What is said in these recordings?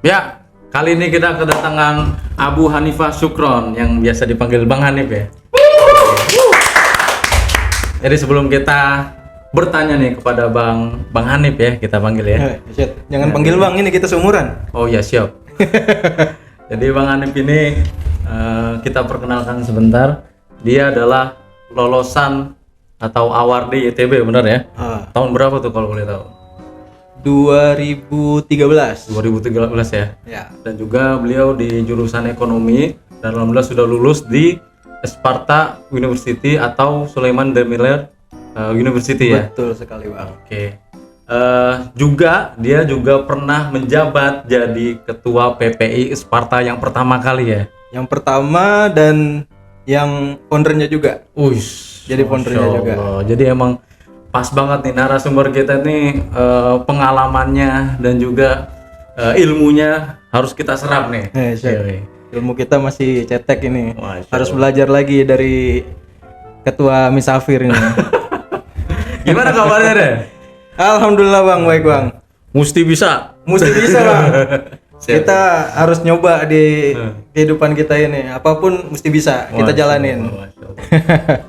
Ya, kali ini kita kedatangan Abu Hanifah Syukron yang biasa dipanggil Bang Hanif ya. Jadi sebelum kita bertanya nih kepada Bang Hanif ya, kita panggil ya. Jangan panggil Bang, ini kita seumuran. Oh ya, siap. Jadi Bang Hanif ini kita perkenalkan sebentar. Dia adalah lolosan atau award di ITB, benar ya? Tahun berapa tuh kalau boleh tahu? 2013 ya. ya. Dan juga beliau di jurusan ekonomi dan alhamdulillah sudah lulus di Sparta University atau Sulaiman Demirel University ya. Betul sekali Bang. Oke. Dia juga pernah menjabat jadi ketua PPI Sparta yang pertama kali ya. Yang pertama dan yang foundernya juga. Jadi foundernya juga. Jadi emang pas banget nih narasumber kita nih, pengalamannya dan juga ilmunya harus kita serap nih. Ilmu kita masih cetek ini. Allah. Harus belajar lagi dari ketua Misafir ini. Gimana kabarnya deh? Alhamdulillah Bang, baik Bang. Mesti bisa Bang. Kita harus nyoba di kehidupan kita ini. Apapun mesti bisa kita jalanin.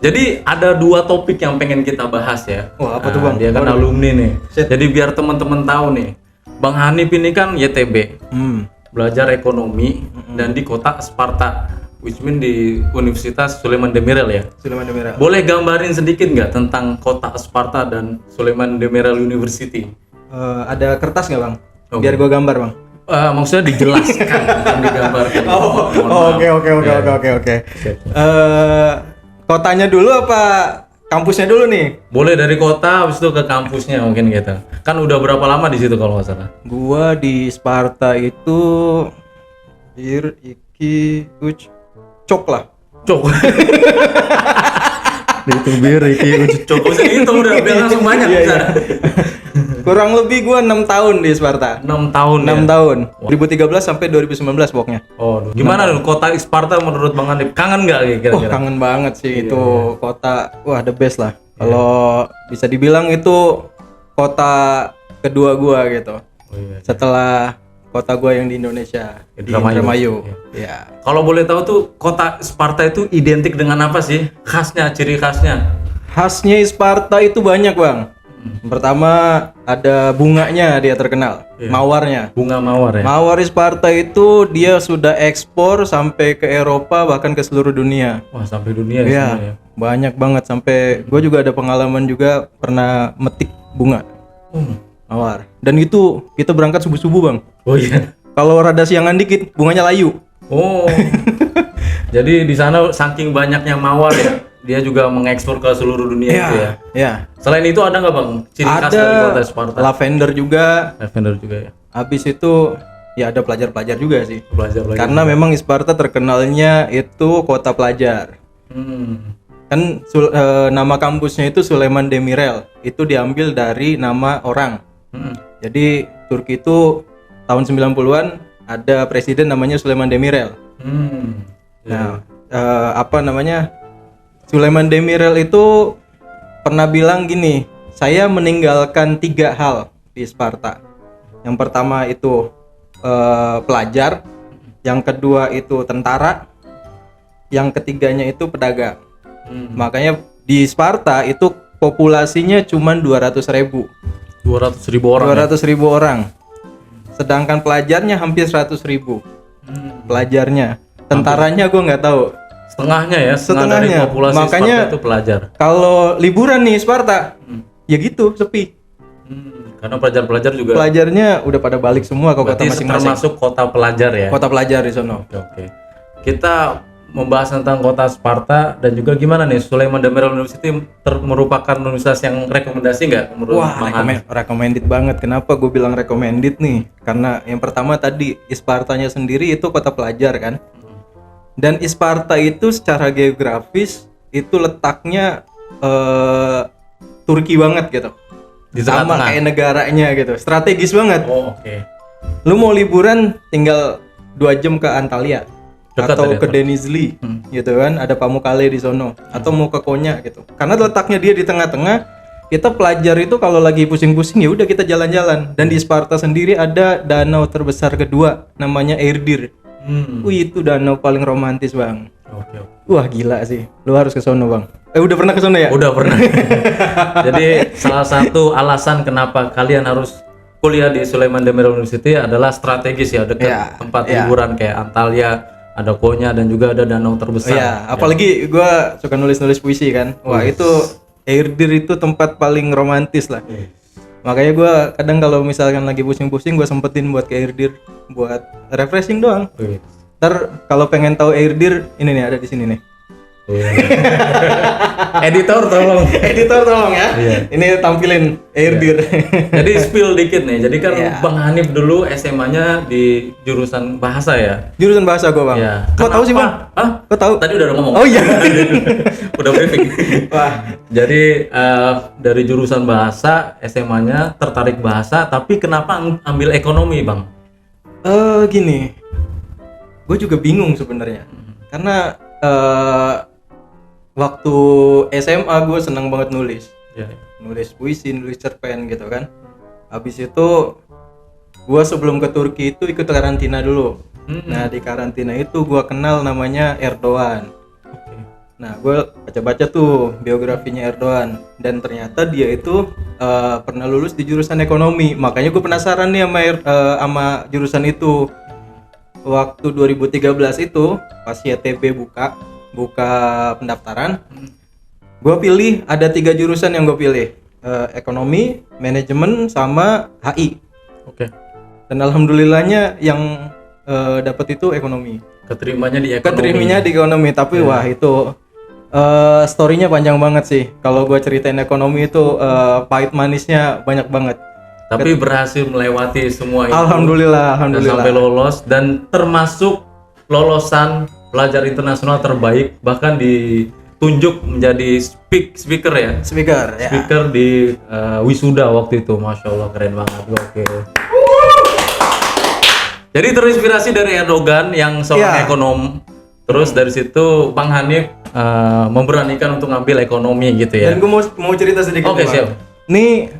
Jadi ada dua topik yang pengen kita bahas ya. Wah, apa tuh Bang? Dia kan alumni nih. Jadi biar teman-teman tahu nih, Bang Hanif ini kan YTB, belajar ekonomi dan di kota Sparta, which mean di Universitas Sulaiman Demirel ya. Sulaiman Demirel. Boleh gambarin sedikit nggak tentang kota Sparta dan Sulaiman Demirel University? Ada kertas nggak Bang? Biar gua gambar Bang. Maksudnya dijelaskan, bukan digambarkan. Oke. Kotanya dulu apa kampusnya dulu nih? Boleh dari kota, habis itu ke kampusnya mungkin gitu. Kan udah berapa lama di situ kalau nggak salah? Gua di Sparta itu cok lah. Cok. Itu bir iki cok. Bisa itu udah biar langsung banyak bisa. Kurang lebih gua 6 tahun di Sparta. 6 tahun. 6 tahun. 2013 sampai 2019 pokoknya. Oh, gimana dulu kota Sparta menurut Bang Hanif? Kangen nggak kira-kira? Kangen banget sih itu kota. Wah, the best lah. Kalau bisa dibilang itu kota kedua gua gitu. Setelah kota gua yang di Indonesia, di Indramayu. Ya. Kalau boleh tahu tuh kota Sparta itu identik dengan apa sih? Khasnya, ciri khasnya? Khasnya Sparta itu banyak, Bang. Pertama ada bunganya, dia terkenal. Mawarnya. Bunga mawar ya. Mawar Sparta itu dia sudah ekspor sampai ke Eropa bahkan ke seluruh dunia. Wah, sampai dunia ya. Banyak banget sampai gue juga ada pengalaman juga pernah metik bunga. Mawar. Dan itu kita berangkat subuh-subuh, Bang. Oh iya. Kalau rada siangan dikit bunganya layu. Oh. Jadi di sana saking banyaknya mawar ya, dia juga mengekspor ke seluruh dunia itu ya. Iya. Selain itu ada nggak Bang ciri khas dari kota Sparta? Lavender juga. Lavender juga ya. Habis itu ya ada pelajar-pelajar juga sih. Pelajar. Karena memang Sparta terkenalnya itu kota pelajar. Kan nama kampusnya itu Sulaiman Demirel. Itu diambil dari nama orang. Jadi Turki itu tahun 90-an ada presiden namanya Sulaiman Demirel. Nah, Sulaiman Demirel itu pernah bilang gini, saya meninggalkan 3 hal di Sparta. Yang pertama itu pelajar, yang kedua itu tentara, yang ketiganya itu pedagang. Makanya di Sparta itu populasinya cuma 200.000. 200.000 orang. 200.000 orang. Sedangkan pelajarnya hampir 100.000. Pelajarnya. Tentaranya gue nggak tahu. Setengahnya ya, setengah dari populasi makanya Sparta itu pelajar. Kalau liburan nih Sparta, ya gitu sepi. Karena pelajar-pelajar juga. Pelajarnya udah pada balik semua ke kota masing-masing. Termasuk kota pelajar ya. Kota pelajar di sono. Oke. Kita membahas tentang kota Sparta dan juga gimana nih Sulaiman Demirel University merupakan universitas yang rekomendasi nggak menurut Bang Hanif? Recommended banget. Kenapa gue bilang recommended nih? Karena yang pertama tadi Spartanya sendiri itu kota pelajar kan. Dan Sparta itu secara geografis itu letaknya Turki banget gitu. Di sama kayak negaranya gitu. Strategis banget. Oh, oke. Lu mau liburan tinggal 2 jam ke Antalya. Dekat atau ke Denizli gitu kan, ada Pamukkale di sono, atau mau ke Konya gitu. Karena letaknya dia di tengah-tengah, kita pelajar itu kalau lagi pusing-pusing ya udah kita jalan-jalan. Dan di Sparta sendiri ada danau terbesar kedua namanya Airdir. Wih, itu danau paling romantis, Bang. Oke. Wah, gila sih. Lu harus ke sono, Bang. Udah pernah ke sono ya? Udah pernah. Jadi salah satu alasan kenapa kalian harus kuliah di Sulaiman Demirel University adalah strategis ya, dekat tempat liburan kayak Antalya, ada Konya dan juga ada danau terbesar. Iya, apalagi gua suka nulis-nulis puisi kan. Wah, itu Airdir itu tempat paling romantis lah. Makanya gua kadang kalau misalkan lagi pusing-pusing gua sempetin buat ke Airdir buat refreshing doang. Ntar kalau pengen tahu Airdir, ini nih ada di sini nih. Editor tolong. Editor tolong ya. Iya. Ini tampilin Airdir. Jadi spill dikit nih. Jadi kan Bang Hanif dulu SMA-nya di jurusan bahasa ya. Jurusan bahasa gua, Bang. Iya. Kok tahu sih, Bang? Hah? Kok tahu? Tadi udah ngomong. Oh iya. Udah briefing. Wah, Jadi dari jurusan bahasa SMA-nya tertarik bahasa, tapi kenapa ambil ekonomi, Bang? gini. Gue juga bingung sebenarnya. Karena waktu SMA gue senang banget nulis. Nulis puisi, nulis cerpen gitu kan. Habis itu gue sebelum ke Turki itu ikut karantina dulu. Nah, di karantina itu gue kenal namanya Erdogan. Nah, gue baca-baca tuh biografinya Erdogan, dan ternyata dia itu pernah lulus di jurusan ekonomi. Makanya gue penasaran nih sama jurusan itu. Waktu 2013 itu pas YTB buka pendaftaran, gue pilih ada 3 jurusan yang gue pilih, ekonomi, manajemen, sama HI. Oke. Dan alhamdulillahnya yang dapat itu ekonomi. Keterimanya di ekonomi. Keterimanya di ekonomi, tapi wah itu story-nya panjang banget sih. Kalau gue ceritain ekonomi itu pahit manisnya banyak banget. Tapi berhasil melewati semua itu. Alhamdulillah. Dan sampai lolos, dan termasuk lolosan pelajar internasional terbaik, bahkan ditunjuk menjadi speaker ya. Speaker di wisuda waktu itu. Masya Allah, keren banget. Oke. Jadi terinspirasi dari Erdogan yang seorang ekonom. Terus dari situ Bang Hanif memberanikan untuk ngambil ekonomi gitu ya. Dan gue mau cerita sedikit. Oke, siap. Nih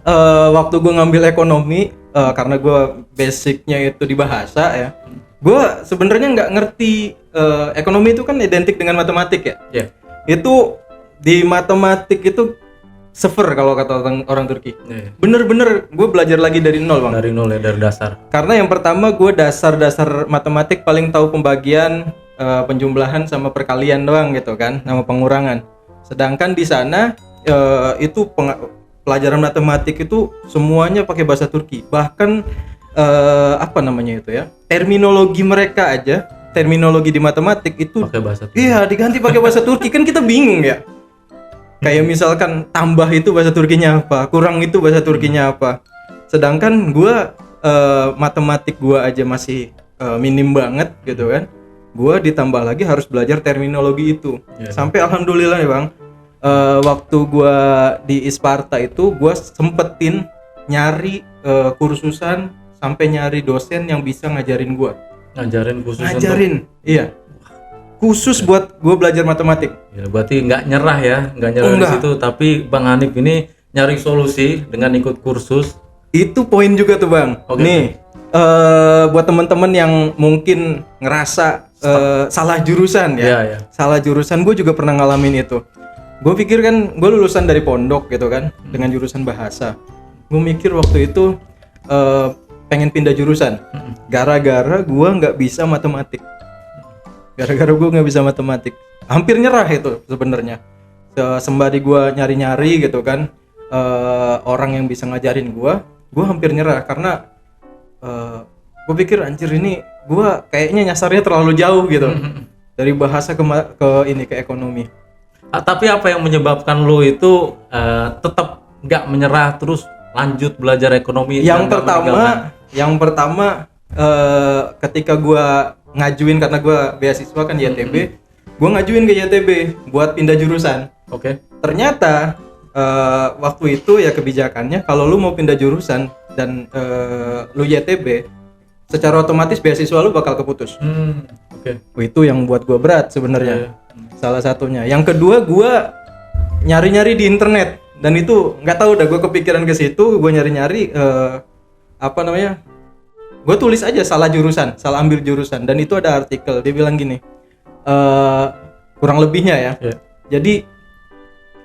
waktu gue ngambil ekonomi, karena gue basicnya itu di bahasa ya, gue sebenarnya nggak ngerti ekonomi itu kan identik dengan matematik ya. Itu di matematik itu sever kalau kata orang Turki. Bener-bener gue belajar lagi dari nol, Bang. Dari nol ya, dari dasar. Karena yang pertama gue dasar matematik paling tahu pembagian, penjumlahan sama perkalian doang gitu kan, sama pengurangan. Sedangkan di sana itu pelajaran matematik itu semuanya pakai bahasa Turki. Bahkan apa namanya itu ya? Terminologi mereka aja, terminologi di matematik itu pakai bahasa Turki. Iya, diganti pakai bahasa Turki. Kan kita bingung ya. Kayak misalkan tambah itu bahasa Turkinya apa, kurang itu bahasa Turkinya apa. Sedangkan gua matematik gua aja masih minim banget gitu kan. Gua ditambah lagi harus belajar terminologi itu. Sampai alhamdulillah nih, Bang. Waktu gua di Sparta itu gua sempetin nyari kursusan sampai nyari dosen yang bisa ngajarin gua. Ngajarin. Iya. Khusus buat gua belajar matematik. Ya, berarti nggak nyerah ya, nggak nyerah di situ. Tapi Bang Hanif ini nyari solusi dengan ikut kursus. Itu poin juga tuh, Bang. Nih, buat teman-teman yang mungkin ngerasa salah jurusan ya. Salah jurusan, gue juga pernah ngalamin itu. Gue pikir kan gue lulusan dari pondok gitu kan, dengan jurusan bahasa. Gue mikir waktu itu pengen pindah jurusan, gara-gara gue nggak bisa matematik. Hampir nyerah itu sebenarnya. Sembari gue nyari-nyari gitu kan, orang yang bisa ngajarin gue hampir nyerah karena gue pikir anjir ini gue kayaknya nyasarnya terlalu jauh gitu dari bahasa ke ekonomi. Tapi apa yang menyebabkan lo itu tetap nggak menyerah, terus lanjut belajar ekonomi? Yang pertama ketika gue ngajuin, karena gue beasiswa kan di YTB, gue ngajuin ke YTB buat pindah jurusan. Ternyata waktu itu ya kebijakannya kalau lu mau pindah jurusan dan lu YTB, secara otomatis beasiswa lu bakal keputus. Itu yang buat gue berat sebenarnya. Salah satunya. Yang kedua, gue nyari-nyari di internet Dan itu nggak tahu dah, gue kepikiran ke situ, gue nyari-nyari gue tulis aja salah ambil jurusan, dan itu ada artikel dia bilang gini, kurang lebihnya ya. Jadi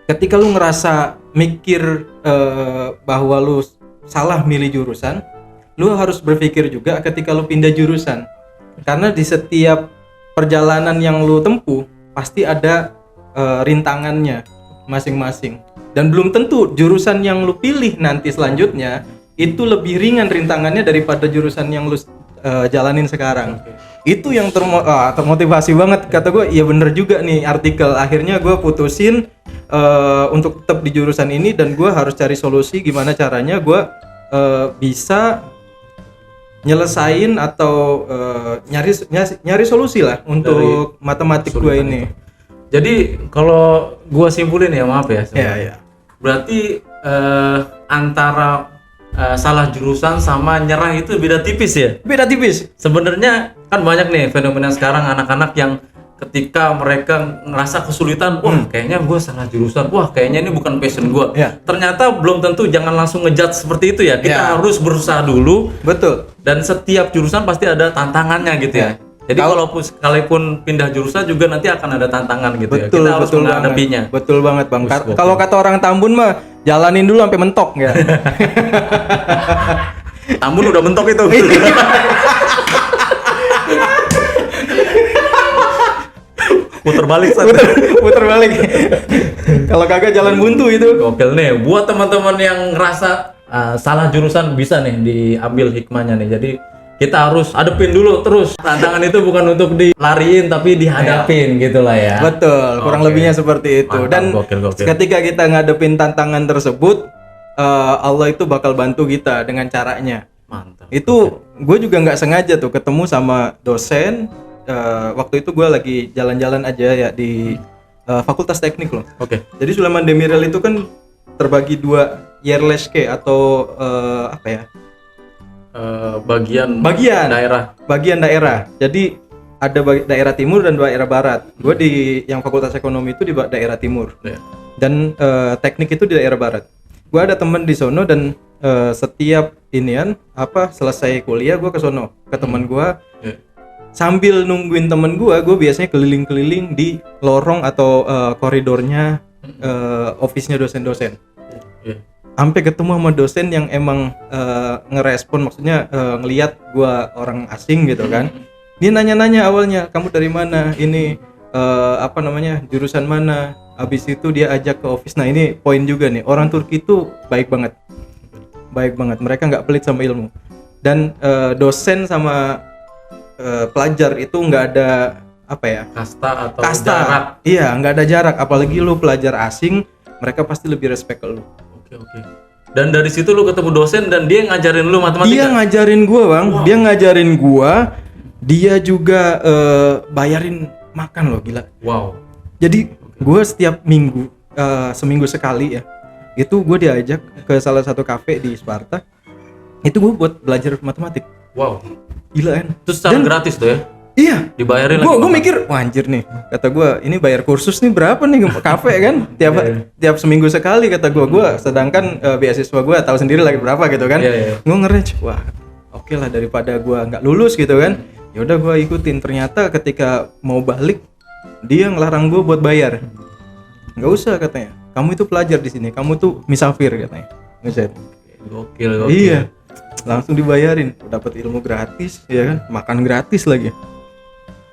ketika lu ngerasa mikir bahwa lu salah milih jurusan, lu harus berpikir juga ketika lu pindah jurusan, karena di setiap perjalanan yang lu tempuh pasti ada rintangannya masing-masing, dan belum tentu jurusan yang lu pilih nanti selanjutnya itu lebih ringan rintangannya daripada jurusan yang lu jalanin sekarang. Itu yang termotivasi banget, kata gue. Iya bener juga nih artikel. Akhirnya gue putusin untuk tetap di jurusan ini, dan gue harus cari solusi gimana caranya gue bisa nyelesain atau nyari solusi lah untuk matematik gue ini. Jadi kalau gue simpulin ya, maaf ya. Iya. Berarti antara salah jurusan sama nyerah itu beda tipis ya? Beda tipis. Sebenarnya kan banyak nih fenomena sekarang anak-anak yang ketika mereka ngerasa kesulitan, wah kayaknya gue salah jurusan, wah kayaknya ini bukan passion gue. Ternyata belum tentu, jangan langsung ngejudge seperti itu ya. Kita harus berusaha dulu. Betul. Dan setiap jurusan pasti ada tantangannya gitu ya. Jadi kalaupun pindah jurusan juga nanti akan ada tantangan gitu ya. Kita harus menghadapinya. Betul banget Bang. Kalau kata orang Tambun mah, jalanin dulu sampai mentok ya. Tambun udah mentok itu. Puter balik. Kalau kagak jalan buntu itu. Gokil nih. Buat teman-teman yang ngerasa salah jurusan, bisa nih diambil hikmahnya nih. Jadi kita harus hadepin dulu terus. Tantangan itu bukan untuk dilariin tapi dihadapin gitulah ya. Betul, kurang lebihnya seperti itu. Mantap, dan gokil. Ketika kita ngadepin tantangan tersebut, Allah itu bakal bantu kita dengan caranya. Mantap. Itu gue juga nggak sengaja tuh ketemu sama dosen. Waktu itu gue lagi jalan-jalan aja ya di Fakultas Teknik loh. Jadi Sulaiman Demirel itu kan terbagi 2 Yerleske atau bagian daerah. Jadi ada daerah timur dan daerah barat. Gue di yang Fakultas Ekonomi itu di daerah timur. Dan teknik itu di daerah barat. Gue ada temen di sono, dan setiap selesai kuliah gue ke sono ke temen gue. Sambil nungguin temen gue biasanya keliling-keliling di lorong atau koridornya office-nya dosen-dosen. Sampai ketemu sama dosen yang emang ngerespon, maksudnya ngelihat gua orang asing gitu kan. Dia nanya-nanya awalnya, kamu dari mana, ini jurusan mana. Habis itu dia ajak ke office. Nah ini poin juga nih, orang Turki itu baik banget, mereka nggak pelit sama ilmu. Dan dosen sama pelajar itu nggak ada kasta atau kasta. Jarak. Iya, nggak ada jarak, apalagi lu pelajar asing, mereka pasti lebih respect ke lu. Oke. Dan dari situ lu ketemu dosen dan dia ngajarin lu matematika? Dia ngajarin gua, Bang. Wow. Dia ngajarin gua. Dia juga bayarin makan loh, gila. Wow. Jadi gua setiap minggu, seminggu sekali ya, itu gua diajak ke salah satu kafe di Sparta. Itu gua buat belajar matematik. Wow. Gila kan? Terus secara gratis tuh ya? Iya, dibayarin lagi. Gue mikir, wah anjir nih, kata gue, ini bayar kursus nih berapa nih kafe kan? Tiap seminggu sekali kata gue sedangkan beasiswa gue tahu sendiri lagi berapa gitu kan? Gue nge-range, wah oke lah daripada gue nggak lulus gitu kan? Ya udah gue ikutin. Ternyata ketika mau balik, dia ngelarang gue buat bayar. Nggak usah katanya, kamu itu pelajar di sini, kamu tuh misafir katanya. Gokil. Iya, langsung dibayarin, dapat ilmu gratis, ya kan? Makan gratis lagi.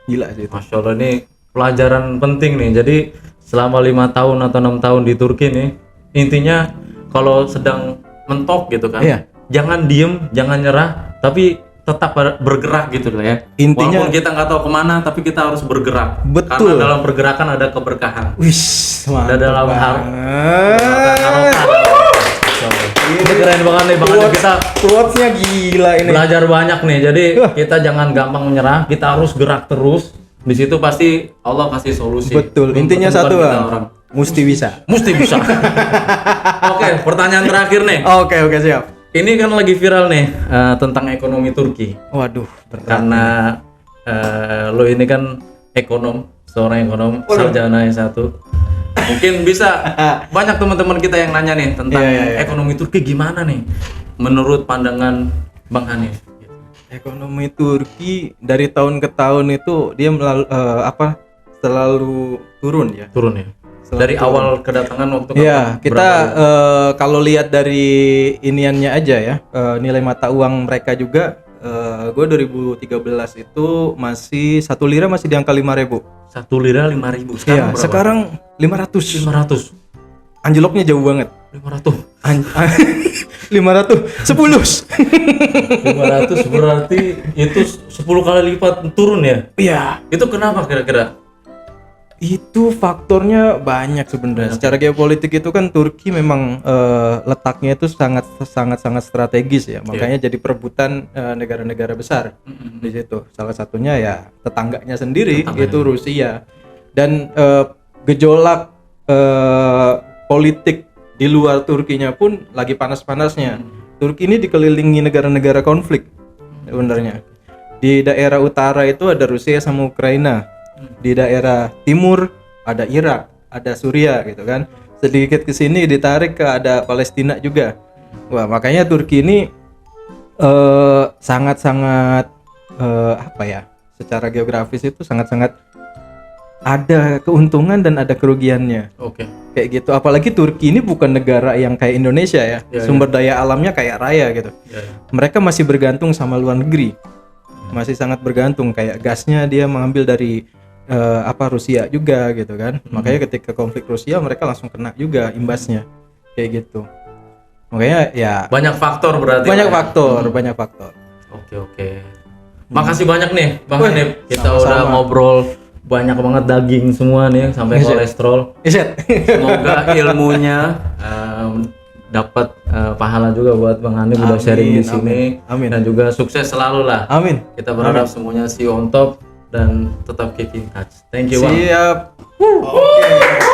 Gila sih itu. Masya Allah, ini pelajaran penting nih. Jadi selama 5 tahun atau 6 tahun di Turki nih, intinya kalau sedang mentok gitu kan, jangan diem, jangan nyerah, tapi tetap bergerak gitu lah ya. Intinya, walaupun kita nggak tahu kemana, tapi kita harus bergerak. Betul. Karena dalam pergerakan ada keberkahan. Wis, ada dalam Ini keren banget nih, kita quotes-nya gila ini. Belajar banyak nih. Jadi kita jangan gampang menyerah, kita harus gerak terus. Di situ pasti Allah kasih solusi. Betul. Intinya satu, Bang. Mesti bisa. Oke, pertanyaan terakhir nih. Oke, siap. Ini kan lagi viral nih tentang ekonomi Turki. Waduh, berat. Karena lo ini kan seorang ekonom, sarjana S1. Mungkin bisa banyak teman-teman kita yang nanya nih tentang ekonomi Turki gimana nih menurut pandangan Bang Hanif. Ekonomi Turki dari tahun ke tahun itu dia selalu turun ya. Turun ya. Dari awal kedatangan waktu ya kita kalau lihat dari iniannya aja ya, nilai mata uang mereka juga, gue 2013 itu masih 1 lira masih di angka 5.000. 1 lira 5.000. Sekarang berapa? Sekarang 500. Anjloknya jauh banget. 500 10 500 berarti itu 10 kali lipat turun ya? Iya. Itu kenapa kira-kira? Itu faktornya banyak sebenarnya. Secara geopolitik itu kan Turki memang letaknya itu sangat strategis ya. Makanya jadi perebutan negara-negara besar di situ. Salah satunya ya tetangganya sendiri itu Rusia. Dan gejolak politik di luar Turkinya pun lagi panas-panasnya. Turki ini dikelilingi negara-negara konflik sebenarnya. Di daerah utara itu ada Rusia sama Ukraina. Di daerah timur ada Irak, ada Suriah gitu kan. Sedikit ke sini ditarik ke ada Palestina juga. Wah, makanya Turki ini sangat-sangat secara geografis itu sangat-sangat ada keuntungan dan ada kerugiannya. Oke. Kayak gitu. Apalagi Turki ini bukan negara yang kayak Indonesia ya. Sumber daya alamnya kayak raya gitu. Mereka masih bergantung sama luar negeri. Masih sangat bergantung, kayak gasnya dia mengambil dari Rusia juga gitu kan. Makanya ketika konflik Rusia mereka langsung kena juga imbasnya. Kayak gitu. Makanya ya banyak faktor berarti. Banyak faktor. Oke. Makasih banyak nih Bang Hanif. Kita udah ngobrol banyak banget daging semua nih sampai kolesterol. Semoga ilmunya dapat pahala juga buat Bang Hanif udah sharing di sini. Amin. Dan juga sukses selalu lah. Amin. Kita berharap semuanya see you on top dan tetap keep in touch. Thank you. Siap. Oke.